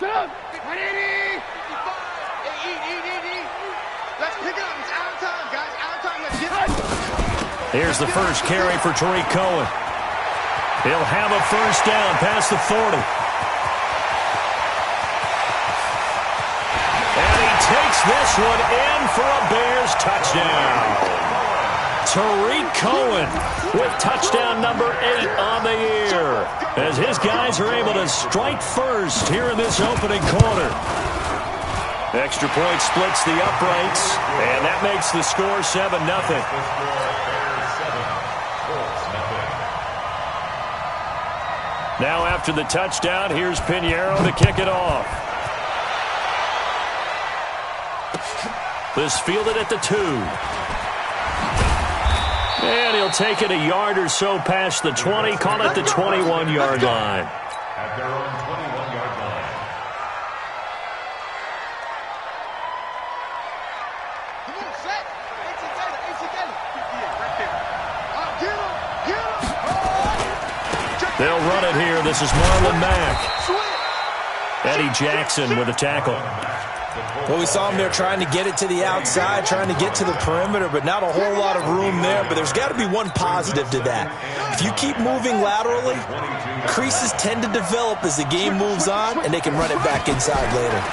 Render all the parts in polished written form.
Let's pick it up. It's out of time, guys. Out of time. Let's get it. Here's the first carry for Tariq Cohen. He'll have a first down past the 40. And he takes this one in for a Bears touchdown. Tariq Cohen with touchdown number 8 on the year, as his guys are able to strike first here in this opening quarter. Extra point splits the uprights, and that makes the score 7-0. Now after the touchdown, here's Pinheiro to kick it off. This fielded at the 2. And he'll take it a yard or so past the 20, call it the 21-yard line. At their own 21-yard line. Come on, set. Get together. Yeah, right there. Get him. They'll run it here. This is Marlon Mack. Eddie Jackson with a tackle. Well, we saw him there trying to get it to the outside, trying to get to the perimeter, but not a whole lot of room there. But there's got to be one positive to that. If you keep moving laterally, creases tend to develop as the game moves on, and they can run it back inside later.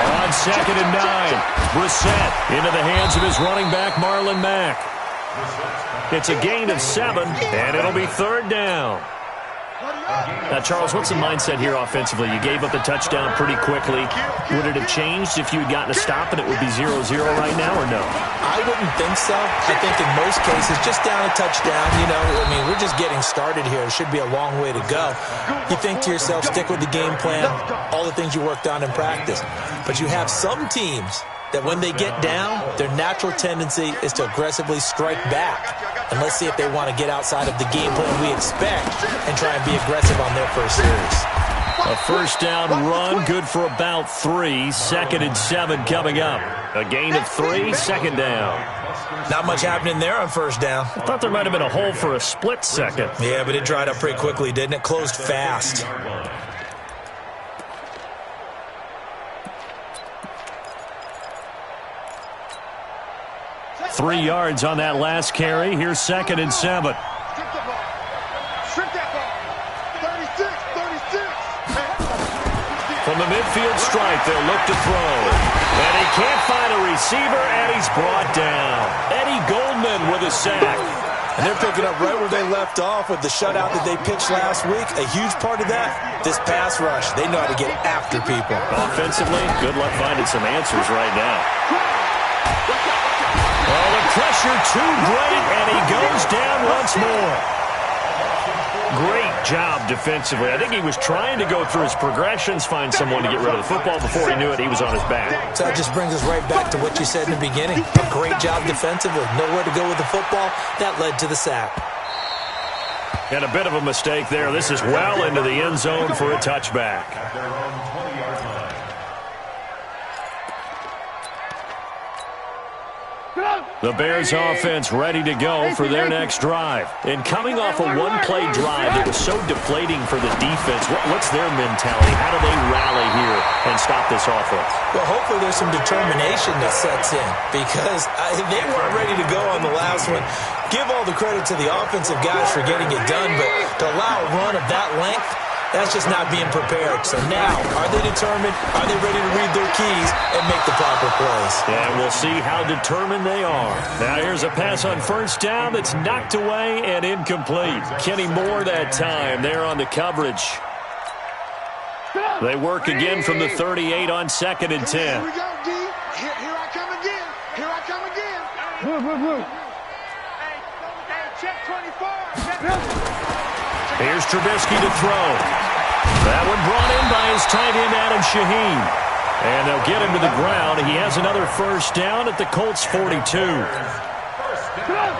On 2nd and 9, Brissett into the hands of his running back, Marlon Mack. It's a gain of 7, and it'll be 3rd down. Now, Charles, what's the mindset here offensively? You gave up the touchdown pretty quickly. Would it have changed if you had gotten a stop and it would be 0-0 right now, or no? I wouldn't think so. I think in most cases, just down a touchdown, we're just getting started here. It should be a long way to go. You think to yourself, stick with the game plan, all the things you worked on in practice. But you have some teams that when they get down, their natural tendency is to aggressively strike back. And let's see if they want to get outside of the game plan we expect and try and be aggressive on their first series. A first down run, good for about 3. 2nd and 7 coming up. A gain of 3, 2nd down. Not much happening there on first down. I thought there might have been a hole for a split second. Yeah, but it dried up pretty quickly, didn't it? Closed fast. 3 yards on that last carry. Here's 2nd and 7. From the midfield stripe, they'll look to throw. And he can't find a receiver, and he's brought down. Eddie Goldman with a sack. And they're picking up right where they left off with the shutout that they pitched last week. A huge part of that, this pass rush. They know how to get after people. Offensively, good luck finding some answers right now. Oh, the pressure too great, and he goes down once more. Great job defensively. I think he was trying to go through his progressions, find someone to get rid of the football. Before he knew it, he was on his back. So that just brings us right back to what you said in the beginning. A great job defensively. Nowhere to go with the football. That led to the sack. And a bit of a mistake there. This is well into the end zone for a touchback. The Bears offense ready to go for their next drive. And coming off a one-play drive that was so deflating for the defense, what's their mentality? How do they rally here and stop this offense? Well, hopefully there's some determination that sets in because they weren't ready to go on the last one. Give all the credit to the offensive guys for getting it done, but to allow a run of that length, that's just not being prepared. So now, are they determined? Are they ready to read their keys and make the proper plays? And we'll see how determined they are. Now here's a pass on first down that's knocked away and incomplete. Kenny Moore that time there on the coverage. They work again from the 38 on 2nd and 10. Here we go, D. Here I come again. Here I come again. Look. Hey, check 24. Here's Trubisky to throw. That one brought in by his tight end, Adam Shaheen. And they'll get him to the ground. He has another first down at the Colts 42.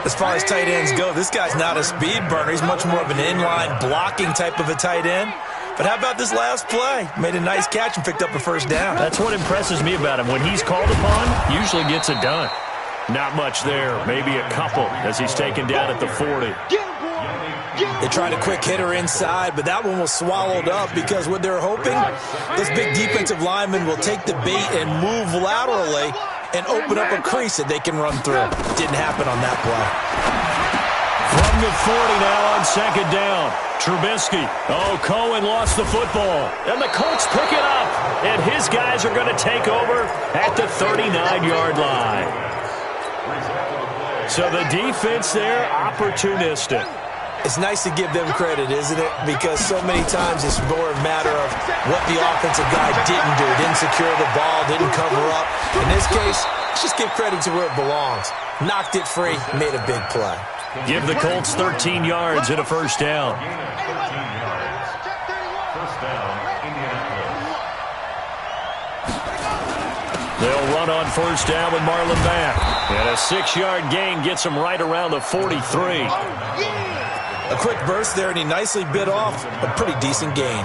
As far as tight ends go, this guy's not a speed burner. He's much more of an inline blocking type of a tight end. But how about this last play? Made a nice catch and picked up a first down. That's what impresses me about him. When he's called upon, usually gets it done. Not much there. Maybe a couple as he's taken down at the 40. They tried a quick hitter inside, but that one was swallowed up because what they're hoping, those big defensive linemen will take the bait and move laterally and open up a crease that they can run through. Didn't happen on that play. From the 40 now on second down. Trubisky. Oh, Cohen lost the football. And the Colts pick it up. And his guys are going to take over at the 39-yard line. So the defense there, opportunistic. It's nice to give them credit, isn't it? Because so many times it's more a matter of what the offensive guy didn't do. Didn't secure the ball, didn't cover up. In this case, let's just give credit to where it belongs. Knocked it free, made a big play. Give the Colts 13 yards and a first down. They'll run on first down with Marlon Mack. And a 6-yard gain gets him right around the 43. A quick burst there, and he nicely bit off a pretty decent gain.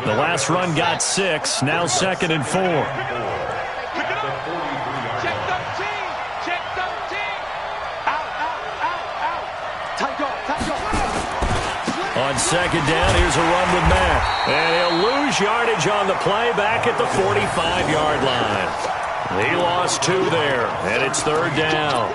The last run got 6, now 2nd and 4. Check 13. Check 13. Out. Tight go. On second down, here's a run with Mack. And he'll lose yardage on the play back at the 45-yard line. He lost 2 there, and it's third down.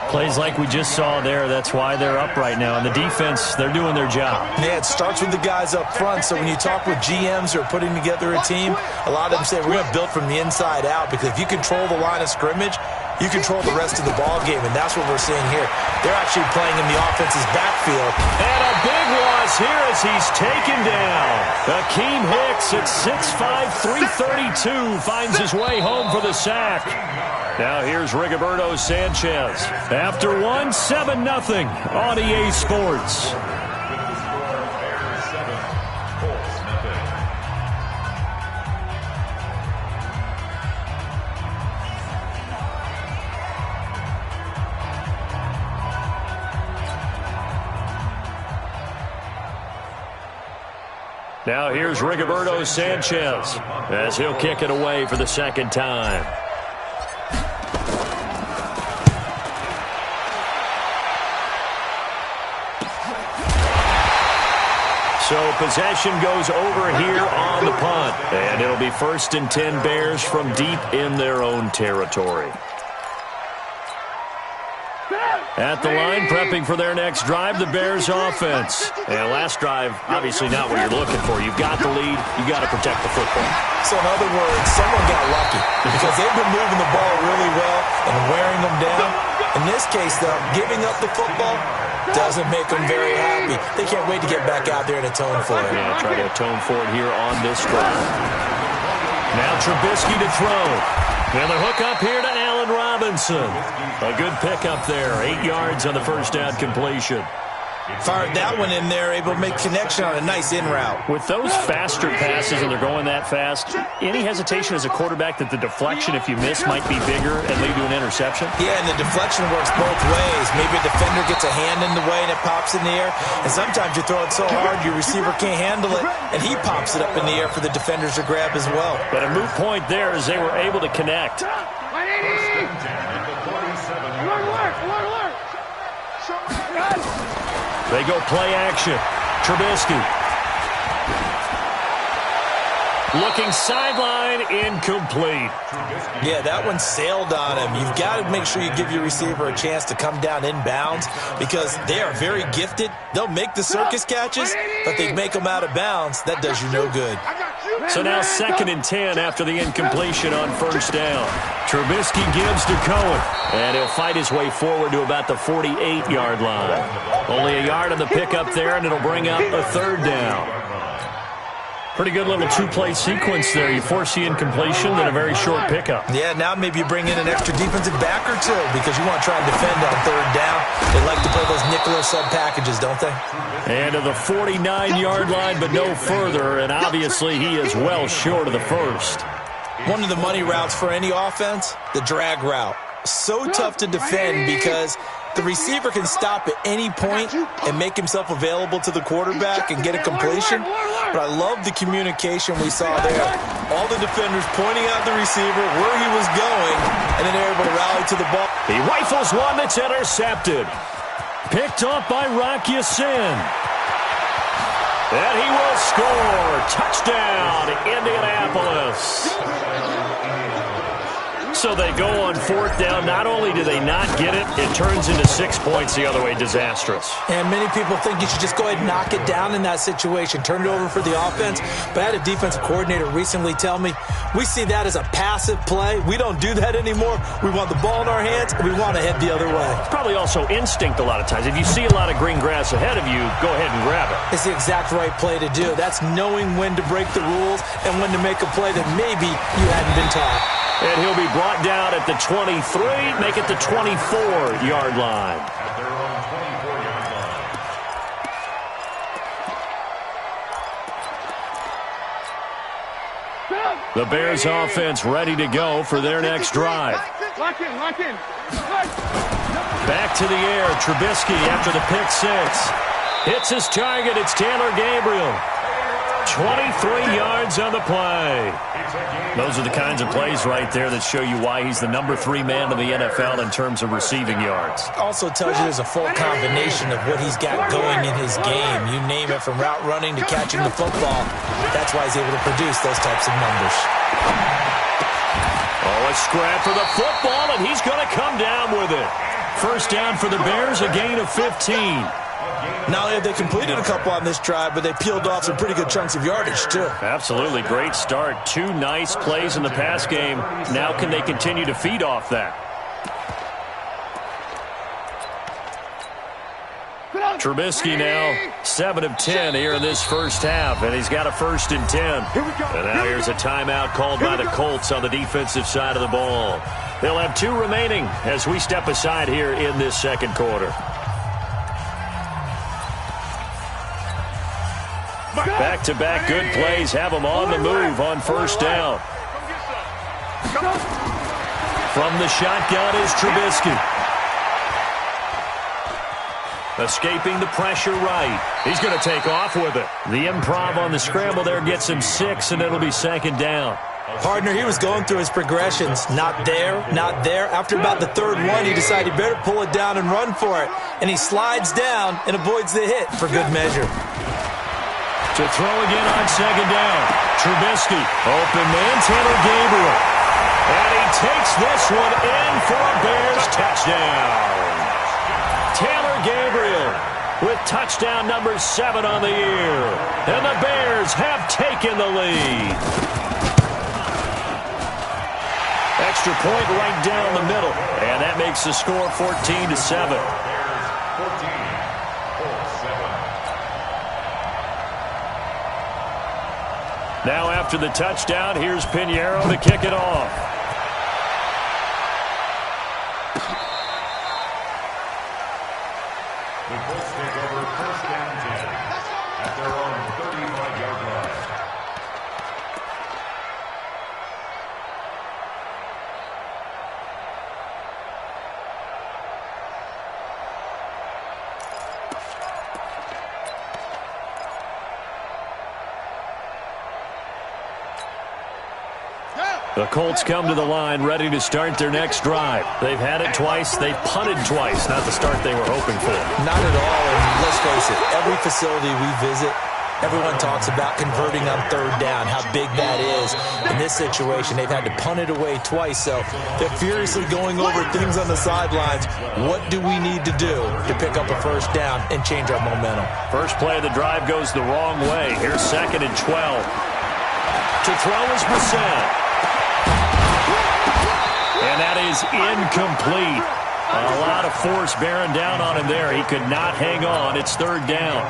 Plays like we just saw there, that's why they're up right now. And the defense, they're doing their job. Yeah, it starts with the guys up front. So when you talk with GMs who are putting together a team, a lot of them say we're going to build from the inside out, because if you control the line of scrimmage, you control the rest of the ball game, and that's what we're seeing here. They're actually playing in the offense's backfield. And a big loss here as he's taken down. Akeem Hicks at 6'5", 332 finds his way home for the sack. Now here's Rigoberto Sanchez. After one, 7-0 on EA Sports. Now here's Rigoberto Sanchez as he'll kick it away for the second time. So possession goes over here on the punt. And it'll be 1st and 10 Bears from deep in their own territory. At the line, prepping for their next drive, the Bears offense. And last drive, obviously not what you're looking for. You've got the lead. You've got to protect the football. So in other words, someone got lucky because they've been moving the ball really well and wearing them down. In this case, though, giving up the football doesn't make them very happy. They can't wait to get back out there and atone for it. Yeah, try to atone for it here on this drive. Now Trubisky to throw. And the hook up here to Allen Robinson. A good pickup there. 8 yards on the first down completion. Fired that one in there, able to make connection on a nice in route. With those faster passes and they're going that fast, any hesitation as a quarterback that the deflection, if you miss, might be bigger and lead to an interception? Yeah, and the deflection works both ways. Maybe a defender gets a hand in the way and it pops in the air. And sometimes you throw it so hard your receiver can't handle it, and he pops it up in the air for the defenders to grab as well. But a moot point there as they were able to connect. They go play action. Trubisky. Looking sideline, incomplete. Yeah, that one sailed on him. You've got to make sure you give your receiver a chance to come down inbounds because they are very gifted. They'll make the circus catches, but they make them out of bounds. That does you no good. So now 2nd and 10 after the incompletion on first down. Trubisky gives to Cohen, and he'll fight his way forward to about the 48-yard line. Only a yard on the pickup there, and it'll bring up a third down. Pretty good little two-play sequence there. You force the incompletion, then a very short pickup. Yeah, now maybe you bring in an extra defensive back or two because you want to try and defend on third down. They like to play those nickel or sub packages, don't they? And to the 49-yard line, but no further, and obviously he is well short of the first. One of the money routes for any offense, the drag route. So tough to defend because the receiver can stop at any point and make himself available to the quarterback and get a completion. But I love the communication we saw there. All the defenders pointing out the receiver, where he was going, and then they're able to rally to the ball. He rifles one that's intercepted. Picked off by Rock Ya-Sin. And he will score. Touchdown, Indianapolis. So they go on 4th down. Not only do they not get it, it turns into 6 points the other way. Disastrous. And many people think you should just go ahead and knock it down in that situation. Turn it over for the offense. But I had a defensive coordinator recently tell me, we see that as a passive play. We don't do that anymore. We want the ball in our hands, and we want to head the other way. It's probably also instinct a lot of times. If you see a lot of green grass ahead of you, go ahead and grab it. It's the exact right play to do. That's knowing when to break the rules and when to make a play that maybe you hadn't been taught. And he'll be brought down at the 23, make it the 24-yard line. At their own 24-yard line. The Bears offense ready to go for their next drive. Lock in, lock in. Back to the air, Trubisky after the pick 6. Hits his target, it's Taylor Gabriel. 23 yards on the play. Those are the kinds of plays right there that show you why he's the number 3 man in the NFL in terms of receiving yards. Also tells you there's a full combination of what he's got going in his game. You name it, from route running to catching the football. That's why he's able to produce those types of numbers. Oh, a scrap for the football, and he's going to come down with it. First down for the Bears, a gain of 15. Not only have they completed a couple on this drive, but they peeled off some pretty good chunks of yardage, too. Absolutely. Great start. 2 nice plays in the pass game. Now can they continue to feed off that? Trubisky now 7 of 10 here in this first half, and he's got a 1st and 10. And now here's a timeout called by the Colts on the defensive side of the ball. They'll have 2 remaining as we step aside here in this second quarter. Back-to-back good plays have them on the move on first down. From the shotgun is Trubisky. Escaping the pressure right. He's going to take off with it. The improv on the scramble there gets him 6, and it'll be 2nd down. Partner, he was going through his progressions. Not there, not there. After about the 3rd one, he decided he better pull it down and run for it. And he slides down and avoids the hit for good measure. To throw again on 2nd down. Trubisky, open man, Taylor Gabriel. And he takes this one in for a Bears touchdown. Taylor Gabriel with touchdown number 7 on the year. And the Bears have taken the lead. Extra point right down the middle. And that makes the score 14-7. Now after the touchdown, here's Pinheiro to kick it off. The Colts take over 1st down 10 at their own 35-yard line. The Colts come to the line ready to start their next drive. They've had it twice. They've punted twice. Not the start they were hoping for. Not at all. And let's face it, every facility we visit, everyone talks about converting on 3rd down, how big that is. In this situation, they've had to punt it away twice. So they're furiously going over things on the sidelines. What do we need to do to pick up a 1st down and change our momentum? First play of the drive goes the wrong way. Here's 2nd and 12. To throw is Brissett. And that is incomplete. A lot of force bearing down on him there. He could not hang on. It's 3rd down.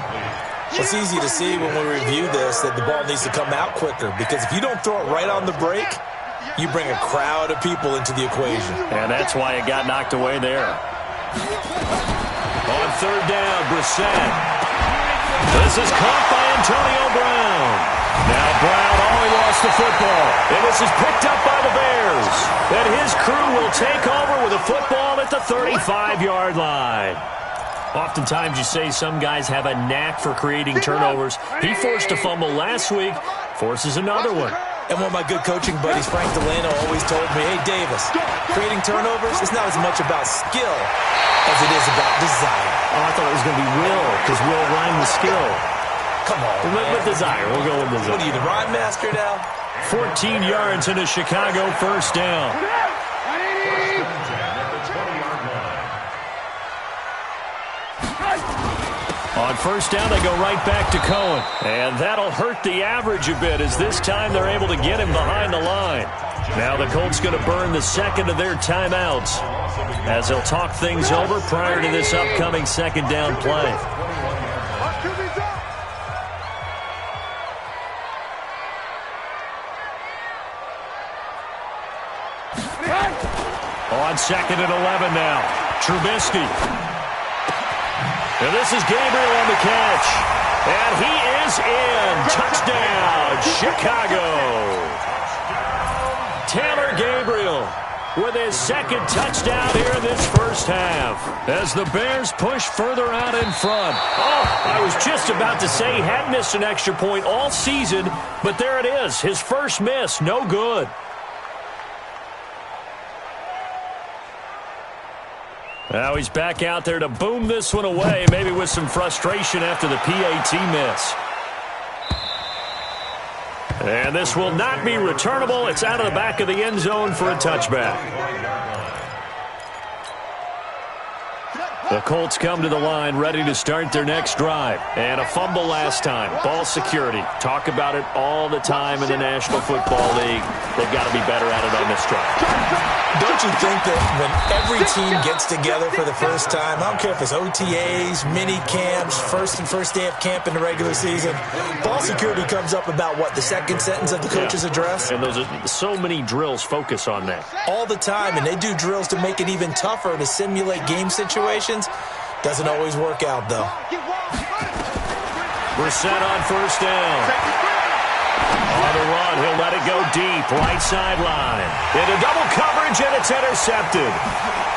It's easy to see when we review this that the ball needs to come out quicker, because if you don't throw it right on the break, you bring a crowd of people into the equation. And that's why it got knocked away there. On 3rd down, Brissett. This is caught by Antonio Brown. Now Brown only lost the football. And this is picked up by the Bears. And his crew will take over with a football at the 35-yard line. Oftentimes you say some guys have a knack for creating turnovers. He forced a fumble last week, forces another one. And one of my good coaching buddies, Frank Delano, always told me, hey, Davis, creating turnovers is not as much about skill as it is about desire. Oh, I thought it was going to be will, because will rhyme with skill. Come on, man. With desire. We'll go with desire. What are you, the rhyme master now? 14 yards into Chicago, first down. On first down, they go right back to Cohen. And that'll hurt the average a bit, as this time they're able to get him behind the line. Now the Colts going to burn the second of their timeouts, as they'll talk things over prior to this upcoming second down play. On second and 11 now, Trubisky. And this is Gabriel on the catch. And he is in. Touchdown, Chicago. Taylor Gabriel with his second touchdown here in this first half, as the Bears push further out in front. Oh, I was just about to say he had missed an extra point all season, but there it is. His first miss, no good. Now he's back out there to boom this one away, maybe with some frustration after the PAT miss. And this will not be returnable. It's out of the back of the end zone for a touchback. The Colts come to the line ready to start their next drive. And a fumble last time. Ball security. Talk about it all the time in the National Football League. They've got to be better at it on this drive. Don't you think that when every team gets together for the first time, I don't care if it's OTAs, mini camps, first day of camp in the regular season, ball security comes up about what, the second sentence of the coach's address? And those are so many drills focus on that. All the time, and they do drills to make it even tougher to simulate game situations. Doesn't always work out, though. We're set on first down. On the run, he'll let it go deep, right sideline. Into double coverage, and it's intercepted.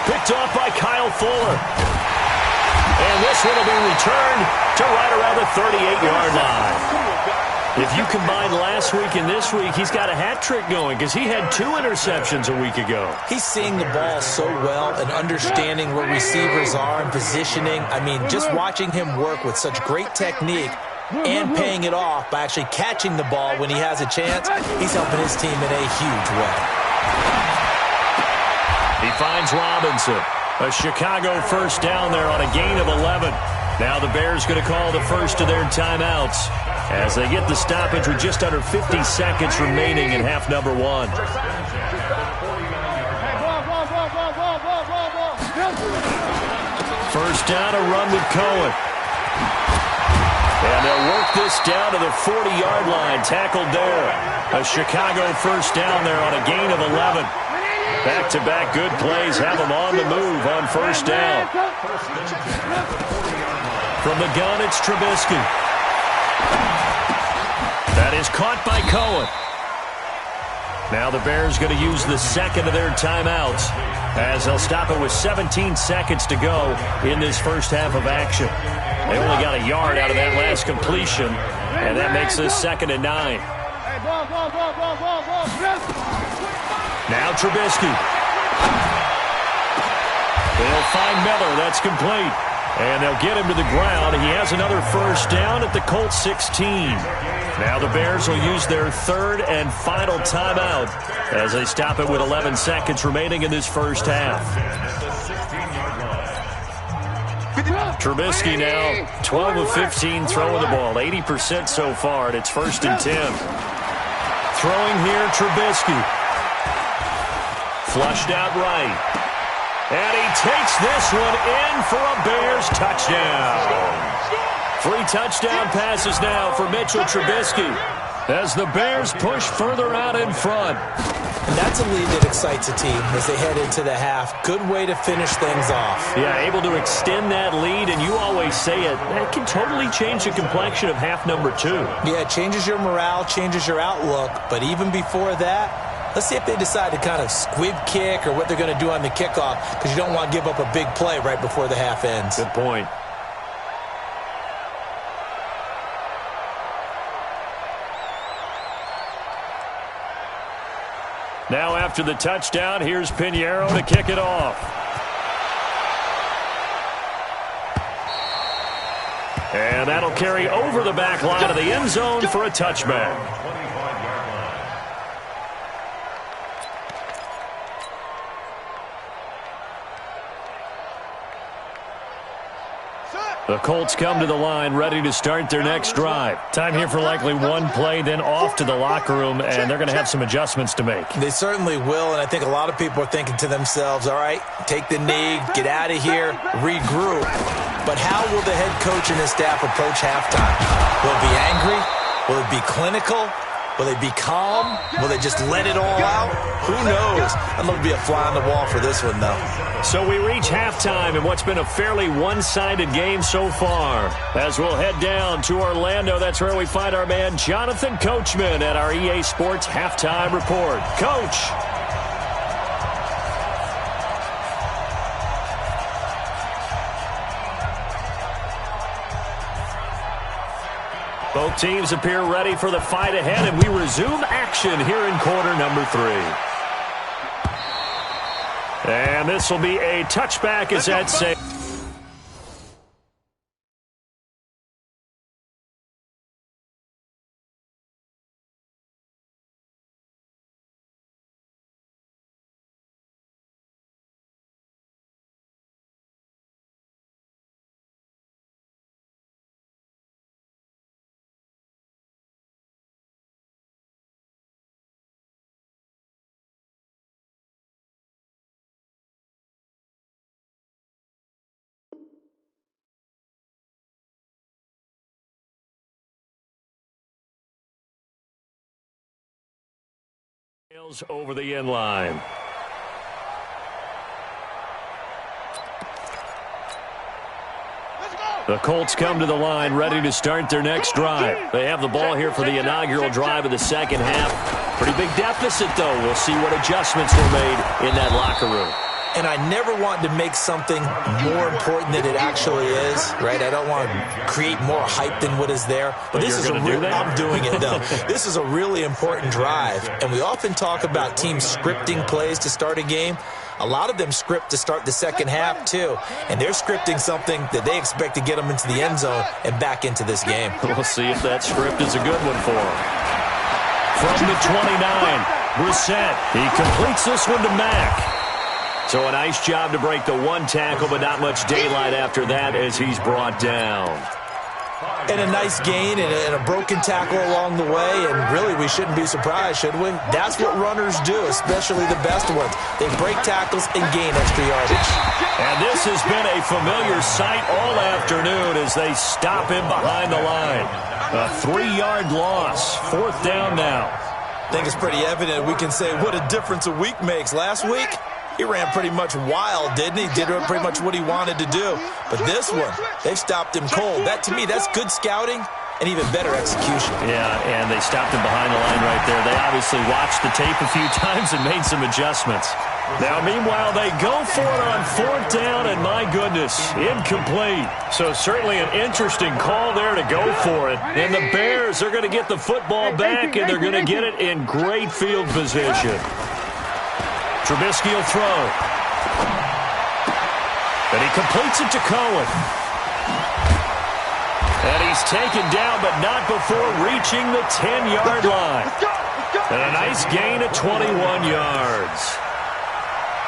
Picked off by Kyle Fuller. And this one will be returned to right around the 38-yard line. If you combine last week and this week, he's got a hat trick going, because he had 2 interceptions a week ago. He's seeing the ball so well and understanding where receivers are and positioning. I mean, just watching him work with such great technique and paying it off by actually catching the ball when he has a chance, he's helping his team in a huge way. He finds Robinson. A Chicago first down there on a gain of 11. Now the Bears going to call the first of their timeouts as they get the stoppage with just under 50 seconds remaining in half number 1. First down, a run with Cohen. And they'll work this down to the 40-yard line, tackled there. A Chicago first down there on a gain of 11. Back-to-back good plays have them on the move on first down. From the gun, it's Trubisky. That is caught by Cohen. Now the Bears going to use the second of their timeouts, as they'll stop it with 17 seconds to go in this first half of action. They only got a yard out of that last completion, and that makes this 2nd and 9. Now Trubisky. They'll find Miller. That's complete. And they'll get him to the ground. He has another first down at the Colts 16. Now the Bears will use their 3rd and final timeout as they stop it with 11 seconds remaining in this first half. Trubisky now 12 of 15 throwing the ball, 80% so far, and it's 1st and 10. Throwing here, Trubisky. Flushed out right. And he takes this one in for a Bears touchdown. 3 touchdown passes now for Mitchell Trubisky as the Bears push further out in front. And that's a lead that excites a team as they head into the half. Good way to finish things off. Yeah, able to extend that lead, and you always say it, that can totally change the complexion of half number 2. Yeah, it changes your morale, changes your outlook, but even before that, let's see if they decide to kind of squib kick or what they're going to do on the kickoff, because you don't want to give up a big play right before the half ends. Good point. Now after the touchdown, here's Pinheiro to kick it off. And that'll carry over the back line of the end zone for a touchback. The Colts come to the line, ready to start their next drive. Time here for likely one play, then off to the locker room, and they're going to have some adjustments to make. They certainly will, and I think a lot of people are thinking to themselves, all right, take the knee, get out of here, regroup. But how will the head coach and his staff approach halftime? Will it be angry? Will it be clinical? Will they be calm? Will they just let it all out? Who knows? I'd love to be a fly on the wall for this one, though. So we reach halftime in what's been a fairly one-sided game so far. As we'll head down to Orlando, that's where we find our man Jonathan Coachman at our EA Sports Halftime Report. Coach. Both teams appear ready for the fight ahead, and we resume action here in quarter number 3. And this will be a touchback as that saves. Over the end line. The Colts come to the line ready to start their next drive. They have the ball here for the inaugural drive of the second half. Pretty big deficit, though. We'll see what adjustments were made in that locker room. And I never want to make something more important than it actually is, right? I don't want to create more hype than what is there. But this is a real, I'm doing it, though. This is a really important drive. And we often talk about teams scripting plays to start a game. A lot of them script to start the second half, too. And they're scripting something that they expect to get them into the end zone and back into this game. We'll see if that script is a good one for them. From the 29, Brissett. He completes this one to Mack. So a nice job to break the one tackle, but not much daylight after that as he's brought down. And a nice gain and a broken tackle along the way, and really we shouldn't be surprised, should we? That's what runners do, especially the best ones. They break tackles and gain extra yardage. And this has been a familiar sight all afternoon as they stop him behind the line. A 3-yard loss, 4th down now. I think it's pretty evident we can say what a difference a week makes. Last week, he ran pretty much wild, didn't he? Did pretty much what he wanted to do. But this one, they've stopped him cold. That, to me, that's good scouting and even better execution. Yeah, and they stopped him behind the line right there. They obviously watched the tape a few times and made some adjustments. Now, meanwhile, they go for it on 4th down, and my goodness, incomplete. So certainly an interesting call there to go for it. And the Bears are going to get the football back, and they're going to get it in great field position. Trubisky will throw. And he completes it to Cohen. And he's taken down, but not before reaching the 10-yard line. And a nice gain of 21 yards.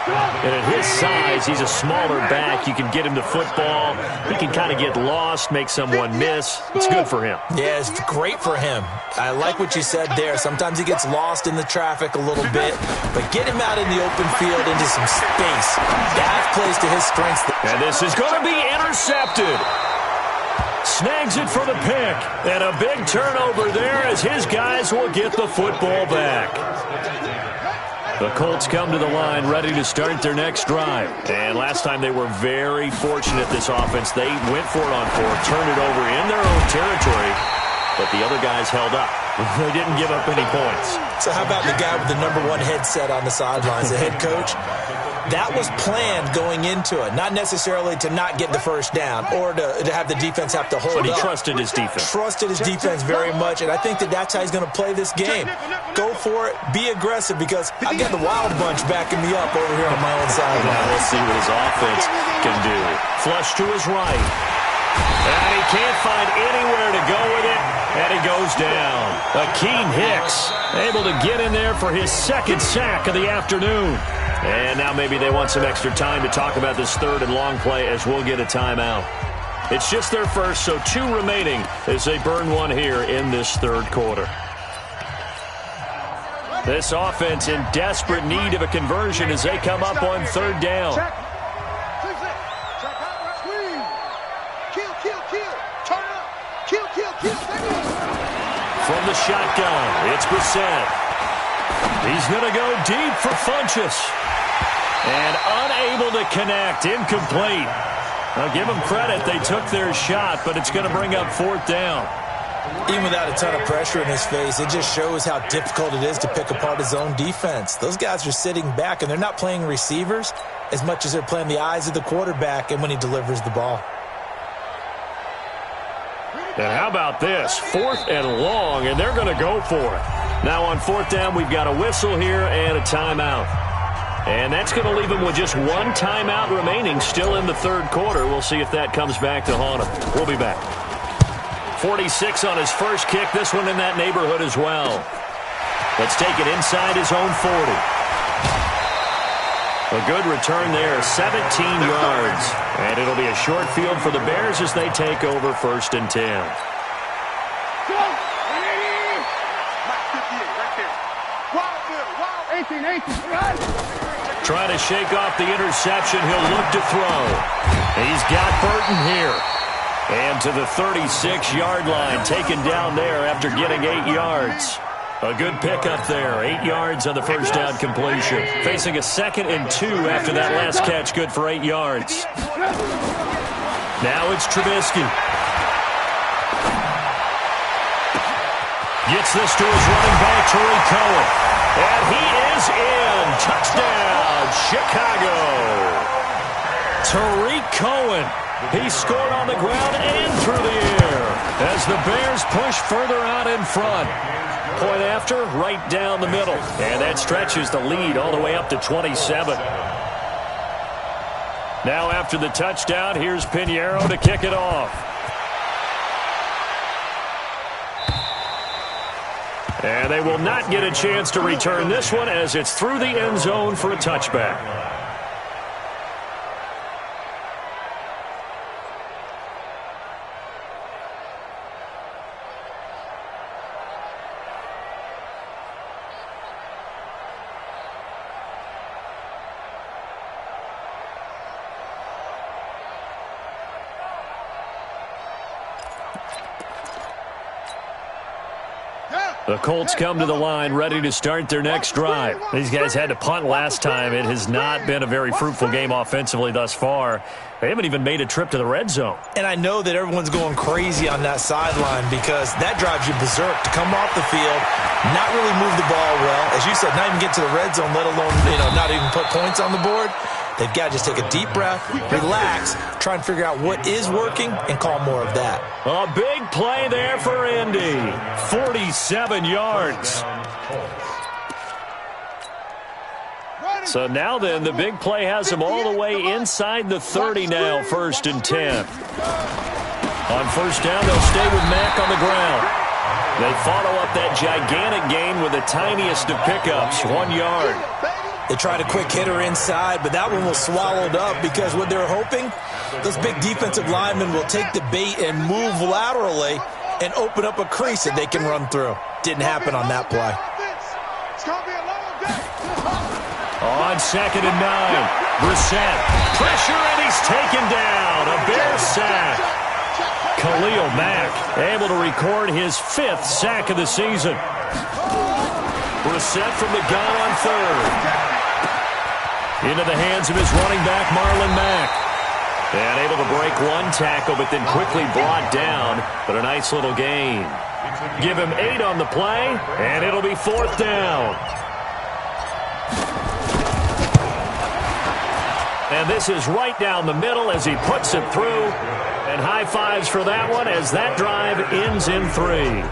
And at his size, he's a smaller back. You can get him to football. He can kind of get lost, make someone miss. It's good for him. Yeah, it's great for him. I like what you said there. Sometimes he gets lost in the traffic a little bit, but get him out in the open field into some space. That plays to his strengths. And this is going to be intercepted. Snags it for the pick. And a big turnover there as his guys will get the football back. The Colts come to the line ready to start their next drive. And last time they were very fortunate, this offense. They went for it on 4th, turned it over in their own territory, but the other guys held up. They didn't give up any points. So how about the guy with the #1 headset on the sidelines, the head coach? that was planned going into it, not necessarily to not get the first down or to have the defense have to hold up. But he trusted his defense. Trusted his defense very much, and I think that's how he's going to play this game. Go for it, be aggressive, because I got the Wild Bunch backing me up over here on my own side. Now we'll see what his offense can do. Flush to his right. And he can't find anywhere to go with it, and he goes down. Akeem Hicks able to get in there for his second sack of the afternoon. And now maybe they want some extra time to talk about this third and long play as we'll get a timeout. It's just their first, so 2 remaining as they burn one here in this third quarter. This offense in desperate need of a conversion as they come up on third down. From the shotgun, it's Brissett. He's going to go deep for Funchess. And unable to connect, incomplete. I'll give them credit, they took their shot, but it's going to bring up fourth down. Even without a ton of pressure in his face, it just shows how difficult it is to pick apart his own defense. Those guys are sitting back, and they're not playing receivers as much as they're playing the eyes of the quarterback and when he delivers the ball. And how about this? 4th and long, and they're going to go for it. Now on fourth down, we've got a whistle here and a timeout. And that's going to leave him with just 1 timeout remaining still in the third quarter. We'll see if that comes back to haunt him. We'll be back. 46 on his first kick. This one in that neighborhood as well. Let's take it inside his own 40. A good return there, 17 yards. And it'll be a short field for the Bears as they take over 1st and 10. Trying to shake off the interception. He'll look to throw. He's got Burton here. And to the 36-yard line, taken down there after getting 8 yards. A good pickup there, 8 yards on the first down completion. Facing a 2nd and 2 after that last catch, good for 8 yards. Now it's Trubisky. Gets this to his running back, Tariq Cohen. And he is in. Touchdown, Chicago. Tariq Cohen. He scored on the ground and through the air as the Bears push further out in front. Point after, right down the middle. And that stretches the lead all the way up to 27. Now after the touchdown, here's Pinheiro to kick it off. And they will not get a chance to return this one as it's through the end zone for a touchback. The Colts come to the line ready to start their next drive. These guys had to punt last time. It has not been a very fruitful game offensively thus far. They haven't even made a trip to the red zone. And I know that everyone's going crazy on that sideline because that drives you berserk to come off the field, not really move the ball well. As you said, not even get to the red zone, let alone, not even put points on the board. They've got to just take a deep breath, relax, try and figure out what is working, and call more of that. A big play there for Indy. 47 yards. So now then, the big play has them all the way inside the 30 now, 1st and 10. On first down, they'll stay with Mack on the ground. They follow up that gigantic gain with the tiniest of pickups, 1 yard. They tried a quick hitter inside, but that one was swallowed up because what they're hoping, those big defensive linemen will take the bait and move laterally and open up a crease that they can run through. Didn't happen on that play. On 2nd and 9, Brissett. Pressure, and he's taken down. A Bear sack. Khalil Mack able to record his 5th sack of the season. Brissett from the gun on 3rd. Into the hands of his running back, Marlon Mack. And able to break one tackle, but then quickly brought down. But a nice little gain. Give him 8 on the play, and it'll be 4th down. And this is right down the middle as he puts it through. And high fives for that one as that drive ends in 3.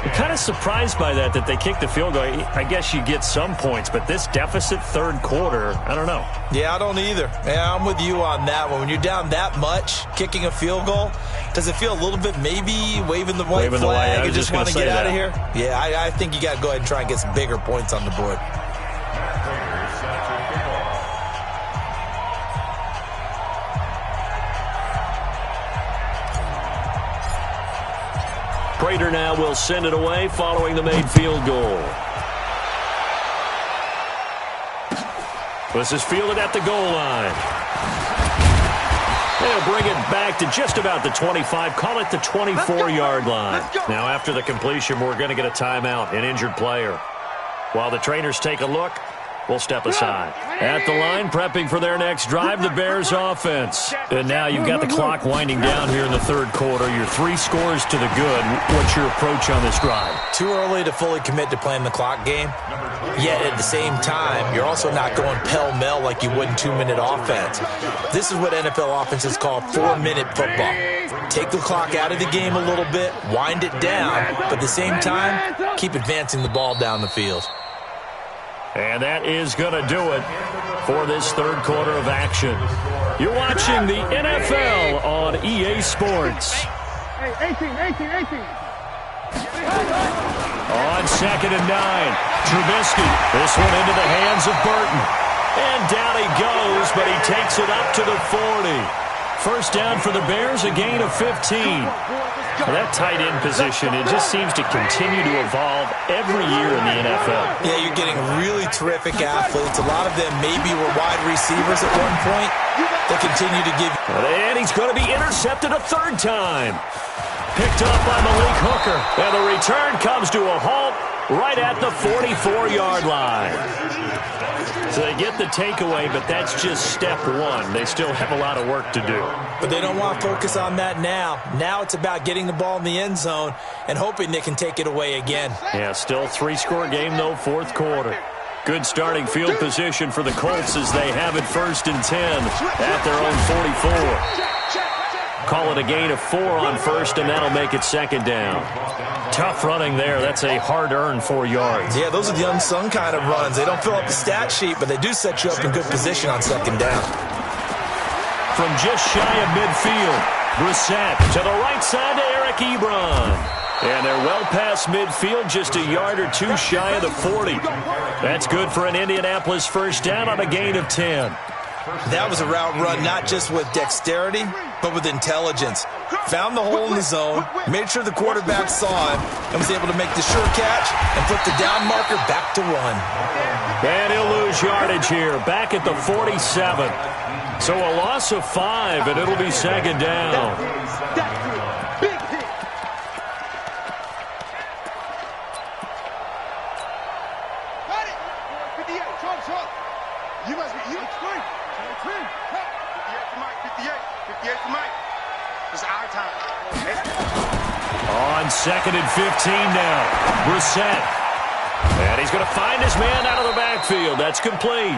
I'm kind of surprised by that they kicked the field goal. I guess you get some points, but this deficit third quarter, I don't know. Yeah, I don't either. Yeah, I'm with you on that one. When you're down that much, kicking a field goal, does it feel a little bit maybe waving the white flag and just want to get out of here? Yeah, I think you got to go ahead and try and get some bigger points on the board. Prater now will send it away following the made field goal. This is fielded at the goal line. They'll bring it back to just about the 25, call it the 24-yard line. Now after the completion, we're going to get a timeout, an injured player. While the trainers take a look, we'll step aside. At the line, prepping for their next drive, the Bears offense. And now you've got the clock winding down here in the third quarter. You're 3 scores to the good. What's your approach on this drive? Too early to fully commit to playing the clock game. Yet at the same time, you're also not going pell-mell like you would in 2-minute offense. This is what NFL offenses call 4-minute football. Take the clock out of the game a little bit, wind it down, but at the same time, keep advancing the ball down the field. And that is going to do it for this third quarter of action. You're watching the NFL on EA Sports. Hey, 18. On 2nd and 9, Trubisky. This one into the hands of Burton. And down he goes, but he takes it up to the 40. First down for the Bears, a gain of 15. Well, that tight end position, it just seems to continue to evolve every year in the NFL. Yeah, you're getting really terrific athletes. A lot of them maybe were wide receivers at one point. They continue to give. And he's going to be intercepted a third time. Picked up by Malik Hooker. And the return comes to a halt right at the 44-yard line. So they get the takeaway, but that's just step one. They still have a lot of work to do. But they don't want to focus on that now. Now it's about getting the ball in the end zone and hoping they can take it away again. Yeah, still 3-score game, though, fourth quarter. Good starting field position for the Colts as they have it 1st and 10 at their own 44. Call it a gain of 4 on first, and that'll make it 2nd down. Tough running there. That's a hard-earned 4 yards. Yeah, those are the unsung kind of runs. They don't fill up the stat sheet, but they do set you up in good position on 2nd down. From just shy of midfield, Brissett to the right side to Eric Ebron. And they're well past midfield, just a yard or 2 shy of the 40. That's good for an Indianapolis first down on a gain of 10. That was a route run not just with dexterity, but with intelligence. Found the hole in the zone, made sure the quarterback saw him, and was able to make the sure catch and put the down marker back to 1. And he'll lose yardage here, back at the 47. So a loss of 5, and it'll be 2nd down. You must be, you scream. 58 for Mike, 58 for Mike. It's our time. On 2nd and 15 now, Brissett. And he's going to find his man out of the backfield. That's complete.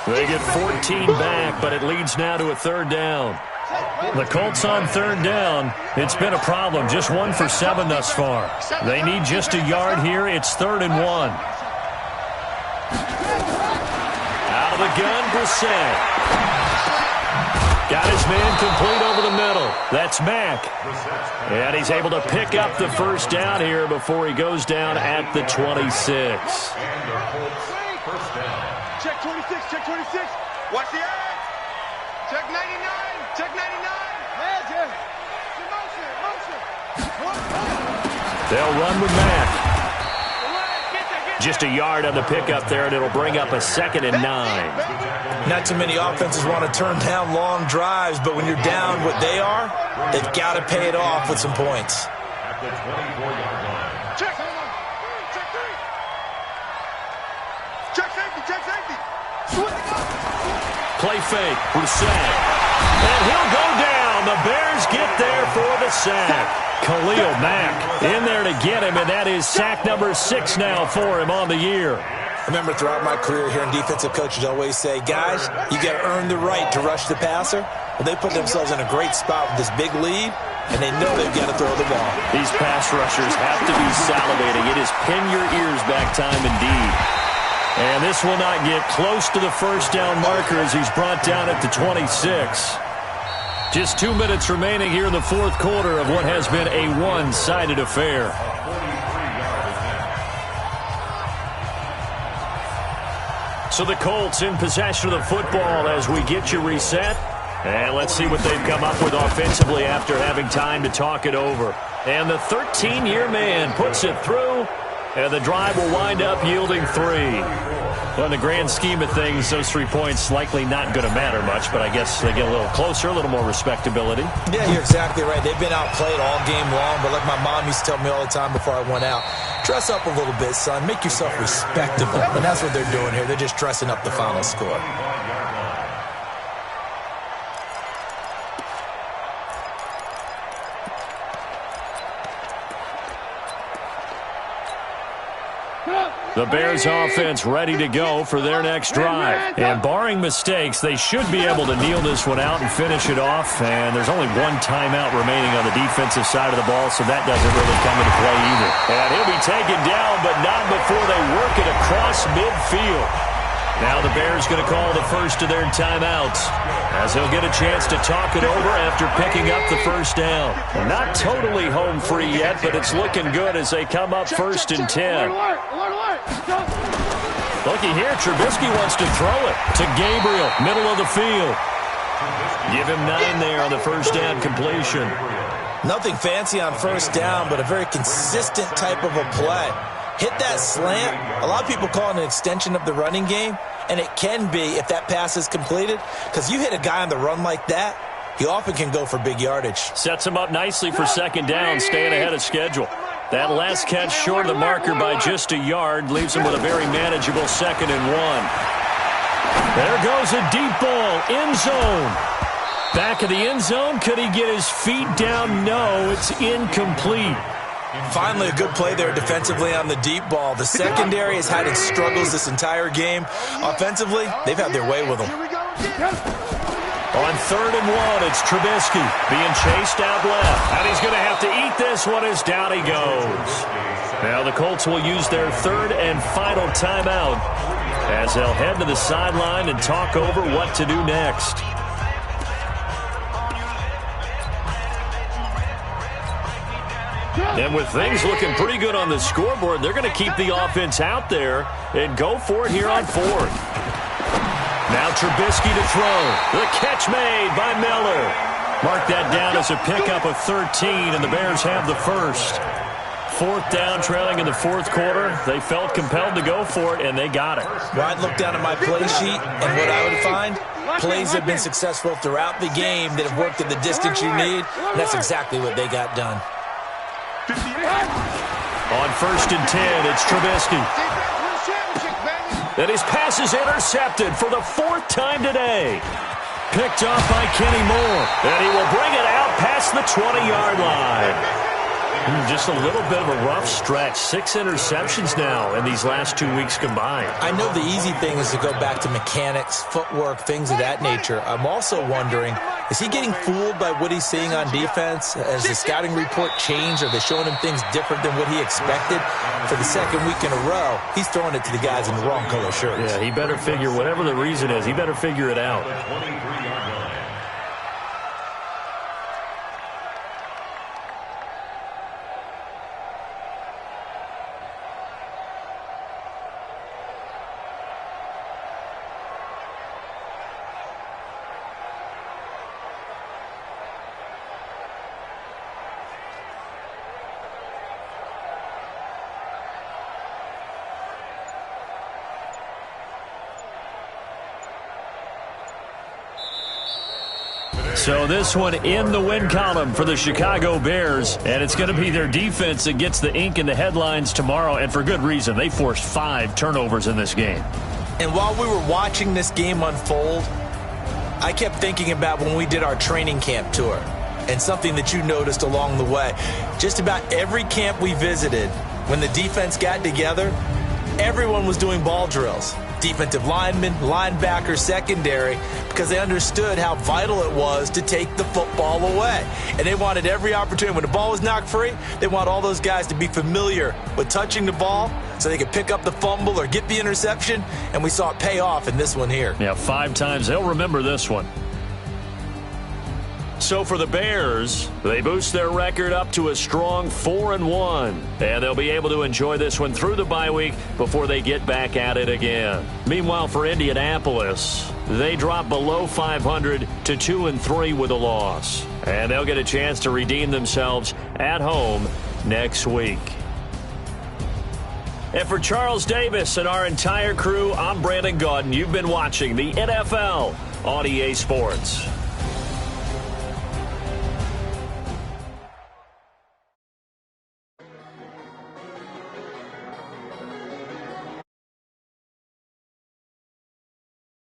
They get 14 back, but it leads now to a 3rd down. The Colts on 3rd down. It's been a problem. Just 1 for 7 thus far. They need just a yard here. It's 3rd and 1. Out of the gun, Brissett. Got his man complete over the middle. That's Mack. And he's able to pick up the first down here before he goes down at the 26. Check 26, check 26. Watch the edge. Check 99, check 99. Magic. Motion. They'll run with Mack. Just a yard on the pickup there, and it'll bring up a 2nd and 9. Not too many offenses want to turn down long drives, but when you're down what they are, they've got to pay it off with some points. At the 24-yard line. Check 3. Check safety. Play fake, Brissett. And he'll go down. The Bears get there for the sack. Khalil Mack in there to get him, and that is sack number 6 now for him on the year. I remember throughout my career hearing defensive coaches always say, guys, you got to earn the right to rush the passer. Well, they put themselves in a great spot with this big lead, and they know they've got to throw the ball. These pass rushers have to be salivating. It is pin your ears back time indeed. And this will not get close to the first down marker as he's brought down at the 26. Just 2 minutes remaining here in the fourth quarter of what has been a one-sided affair. So the Colts in possession of the football as we get you reset. And let's see what they've come up with offensively after having time to talk it over. And the 13-year man puts it through, and the drive will wind up yielding 3. Well, in the grand scheme of things, those 3 points likely not going to matter much, but I guess they get a little closer, a little more respectability. Yeah, you're exactly right. They've been outplayed all game long, but like my mom used to tell me all the time before I went out, dress up a little bit, son. Make yourself respectable. And that's what they're doing here. They're just dressing up the final score. The Bears offense ready to go for their next drive. And barring mistakes, they should be able to kneel this one out and finish it off. And there's only one timeout remaining on the defensive side of the ball, so that doesn't really come into play either. And he'll be taken down, but not before they work it across midfield. Now the Bears going to call the first of their timeouts as they'll get a chance to talk it over after picking up the first down. Well, not totally home free yet, but it's looking good as they come up first and 10. Looky here, Trubisky wants to throw it to Gabriel, middle of the field. Give him 9 there on the first down completion. Nothing fancy on first down, but a very consistent type of a play. Hit that slant. A lot of people call it an extension of the running game, and it can be if that pass is completed, because you hit a guy on the run like that, he often can go for big yardage. Sets him up nicely for second down, staying ahead of schedule. That last catch short of the marker by just a yard leaves him with a very manageable 2nd and 1. There goes a deep ball, end zone. Back of the end zone, could he get his feet down? No, it's incomplete. Finally, a good play there defensively on the deep ball. The secondary has had its struggles this entire game. Offensively, they've had their way with them. On 3rd and 1, it's Trubisky being chased out left. And he's going to have to eat this one as down he goes. Now the Colts will use their 3rd and final timeout as they'll head to the sideline and talk over what to do next. And with things looking pretty good on the scoreboard, they're going to keep the offense out there and go for it here on 4th. Now Trubisky to throw. The catch made by Miller. Mark that down as a pickup of 13, and the Bears have the first. 4th down, trailing in the fourth quarter. They felt compelled to go for it, and they got it. Well, I'd look down at my play sheet, and what I would find, plays have been successful throughout the game that have worked at the distance you need, and that's exactly what they got done. On 1st and 10, it's Trubisky. And his pass is intercepted for the 4th time today. Picked off by Kenny Moore. And he will bring it out past the 20-yard line. Just a little bit of a rough stretch. 6 interceptions now in these last 2 weeks combined. I know the easy thing is to go back to mechanics, footwork, things of that nature. I'm also wondering, is he getting fooled by what he's seeing on defense? Has the scouting report changed? Are they showing him things different than what he expected? For the 2nd week in a row, he's throwing it to the guys in the wrong color shirts. Yeah, he better figure, whatever the reason is, he better figure it out. So this one in the win column for the Chicago Bears, and it's going to be their defense that gets the ink in the headlines tomorrow, and for good reason. They forced 5 turnovers in this game. And while we were watching this game unfold, I kept thinking about when we did our training camp tour, and something that you noticed along the way. Just about every camp we visited, when the defense got together, everyone was doing ball drills. Defensive linemen, linebackers, secondary, because they understood how vital it was to take the football away. And they wanted every opportunity. When the ball was knocked free, they want all those guys to be familiar with touching the ball so they could pick up the fumble or get the interception. And we saw it pay off in this one here. Yeah, 5 times. They'll remember this one. So for the Bears, they boost their record up to a strong 4-1. And they'll be able to enjoy this one through the bye week before they get back at it again. Meanwhile, for Indianapolis, they drop below 500 to 2-3 with a loss. And they'll get a chance to redeem themselves at home next week. And for Charles Davis and our entire crew, I'm Brandon Gaudin. You've been watching the NFL on EA Sports.